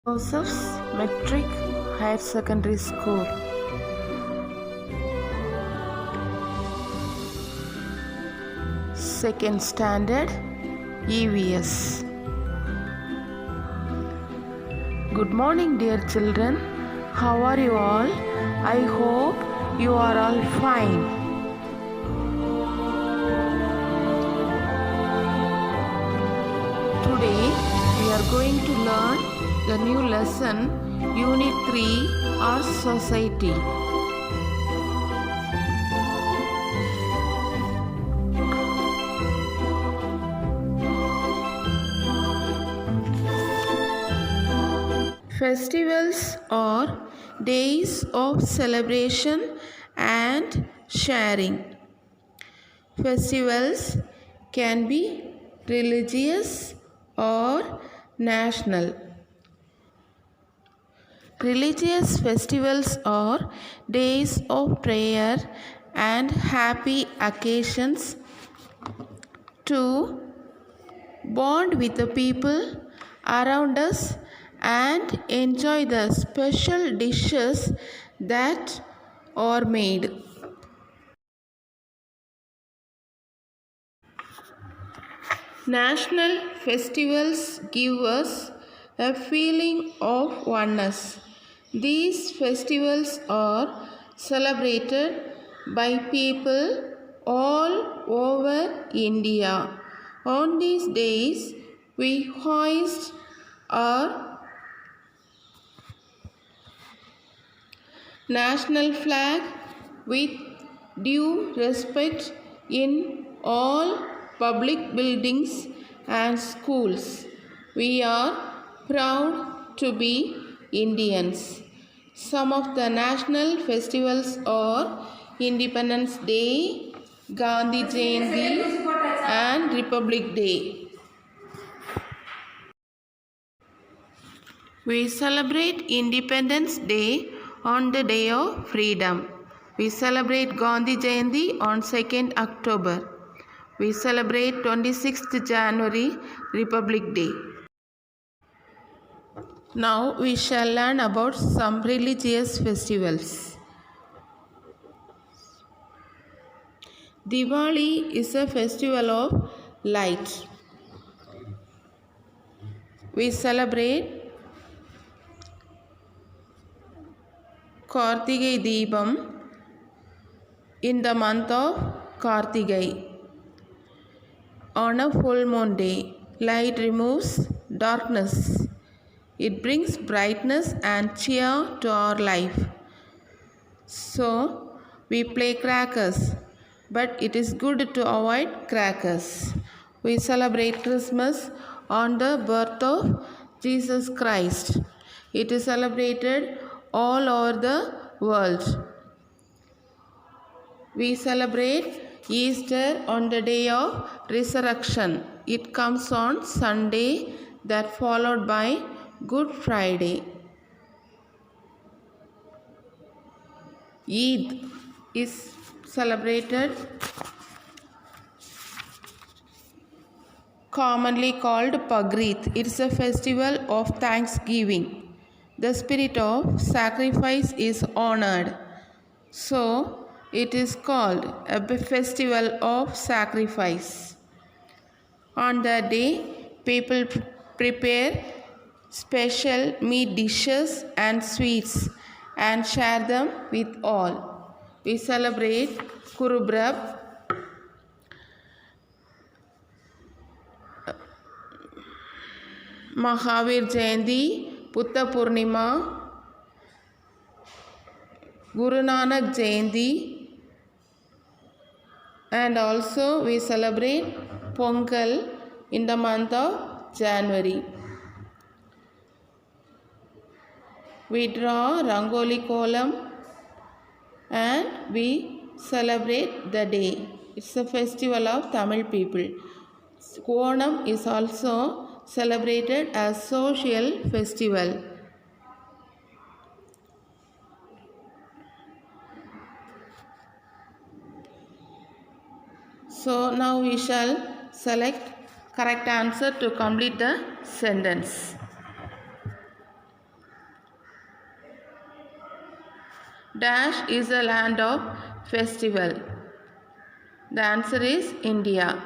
Joseph's Metric Higher Secondary School. Second Standard EVS. Good morning, dear children. How are you all? I hope you are all fine. Today we are going to learn the new lesson, Unit 3, Our Society. Festivals are days of celebration and sharing. Festivals can be religious or national. Religious festivals are days of prayer and happy occasions to bond with the people around us and enjoy the special dishes that are made. National festivals give us a feeling of oneness. These festivals are celebrated by people all over India. On these days, we hoist our national flag with due respect in all public buildings and schools. We are proud to be Indians. Some of the national festivals are Independence Day, Gandhi Jayanti, and Republic Day. We celebrate Independence Day on the Day of Freedom. We celebrate Gandhi Jayanti on 2nd October. We celebrate 26th January, Republic Day. Now we shall learn about some religious festivals. Diwali is a festival of light. We celebrate Kartigai Deepam in the month of Kartigai. On a full moon day, light removes darkness. It brings brightness and cheer to our life. So, we play crackers, but it is good to avoid crackers. We celebrate Christmas on the birth of Jesus Christ. It is celebrated all over the world. We celebrate Easter on the day of resurrection. It comes on Sunday, that followed by Good Friday. Eid is celebrated, commonly called Pagrit. It is a festival of thanksgiving. The spirit of sacrifice is honored. So, it is called a festival of sacrifice. On that day, people prepare special meat dishes and sweets and share them with all. We celebrate Kurubrab, Mahavir Jayanti, Buddha Purnima, Guru Nanak Jayanti, and also we celebrate Pongal in the month of January. We draw Rangoli Kolam and we celebrate the day. It's a festival of Tamil people. Onam is also celebrated as social festival. So now we shall select correct answer to complete the sentence. Dash is the land of festival. The answer is India.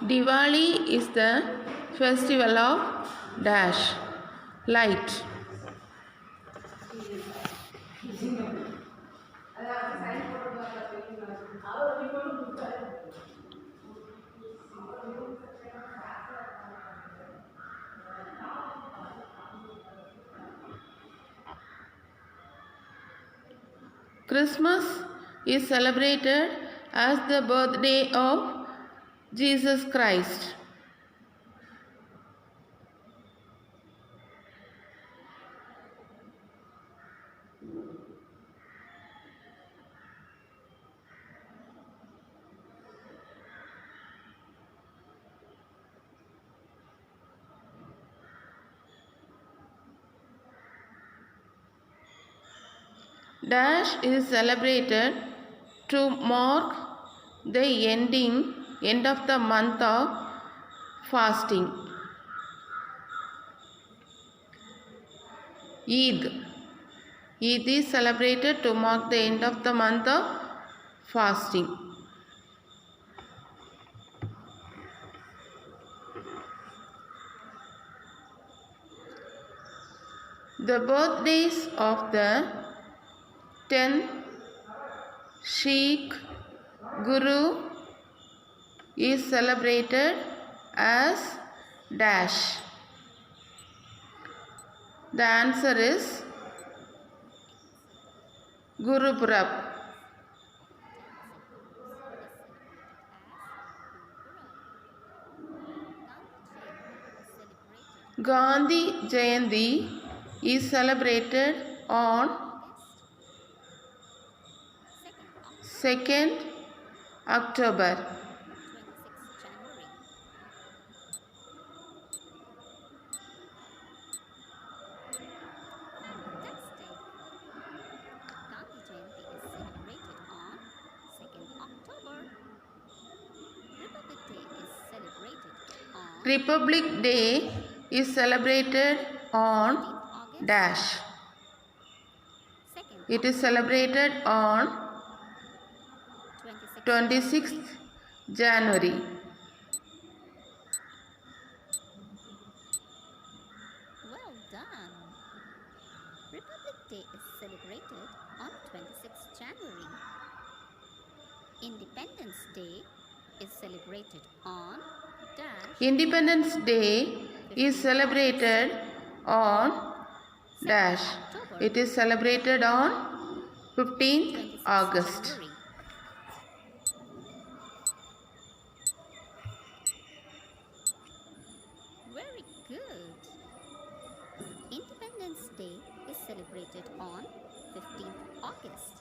Diwali is the festival of dash, light. Christmas is celebrated as the birthday of Jesus Christ. Dash is celebrated to mark the end of the month of fasting. Eid. Eid is celebrated to mark the end of the month of fasting. The birthdays of the 10 Sikh Guru is celebrated as dash. The answer is Guru Purab. Gandhi Jayanti is celebrated on 2nd October. Republic Day is celebrated on dash. It is celebrated on 26th January. Well done. Republic Day is celebrated on 26th January. Independence Day is celebrated on dash. Independence Day is celebrated on dash. It is celebrated on 15th August. January. Very good. Independence Day is celebrated on 15th August.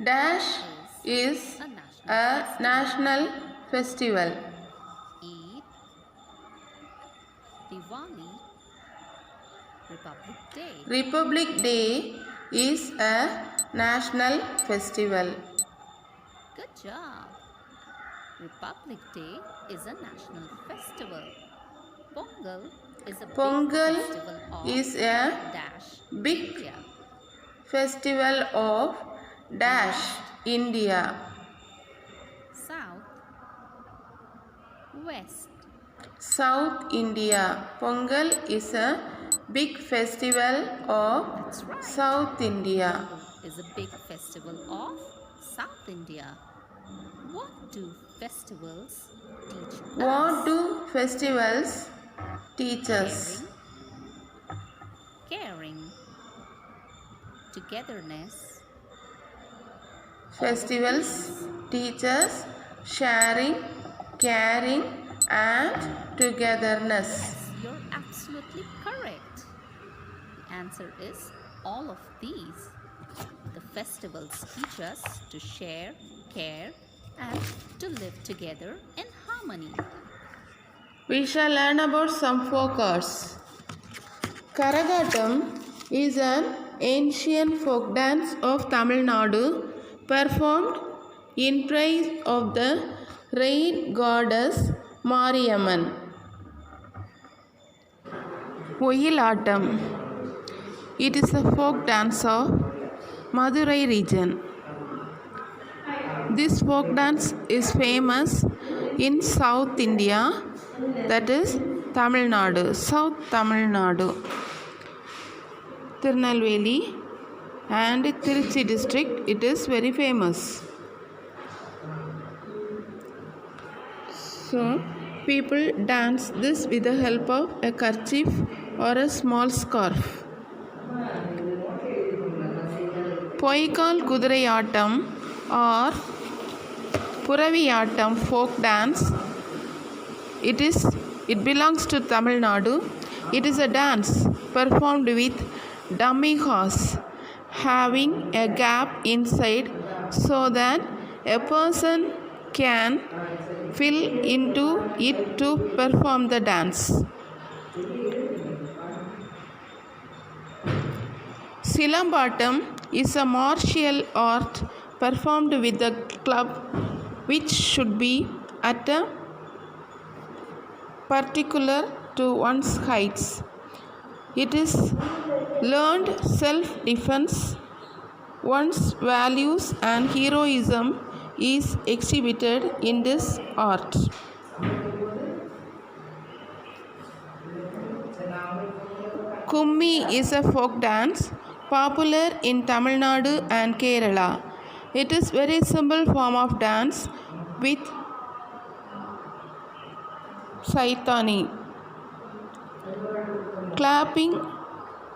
Dash is a national festival. Eid, Diwali, Republic Day. Republic Day is a national festival. Good job. Republic Day is a national festival. Pongal is a Pongal big festival of is a dash big India. festival of dash India. South, West, South India. Pongal is a big festival of That's right. South India. is a big festival of South India. What do festivals teach us? What do festivals teach us? Caring, togetherness, Festivals teach us sharing, caring, and togetherness. Yes, you're absolutely correct. The answer is all of these. The festivals teach us to share, care, and to live together in harmony. We shall learn about some folk arts. Karagatam is an ancient folk dance of Tamil Nadu performed in praise of the rain goddess Mariamman. Oyilatam. It is a folk dance of Madurai region. This folk dance is famous in South India, that is Tamil Nadu, South Tamil Nadu, Tirunelveli and Tiruchi district. It is very famous. So, people dance this with the help of a kerchief or a small scarf. Poikal Kuduraiyatam or Puraviyattam folk dance. It belongs to Tamil Nadu. It is a dance performed with dummy horse having a gap inside so that a person can fill into it to perform the dance. Silambatam is a martial art performed with a club which should be at a particular to one's heights. It is learned self-defense. One's values and heroism is exhibited in this art. Kummi is a folk dance popular in Tamil Nadu and Kerala. It is very simple form of dance with saitani, clapping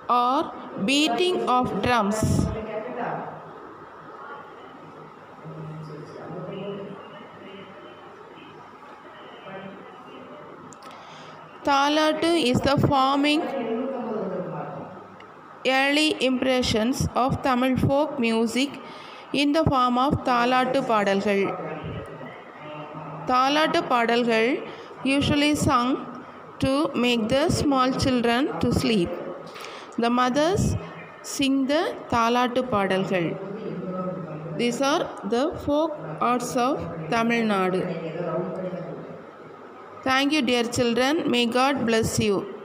or beating of drums. Thalattu is the forming early impressions of Tamil folk music in the form of Thalattu Padalgal. Thalattu Padalgal usually sung to make the small children to sleep. The mothers sing the Thalattu Padalgal. These are the folk arts of Tamil Nadu. Thank you, dear children. May God bless you.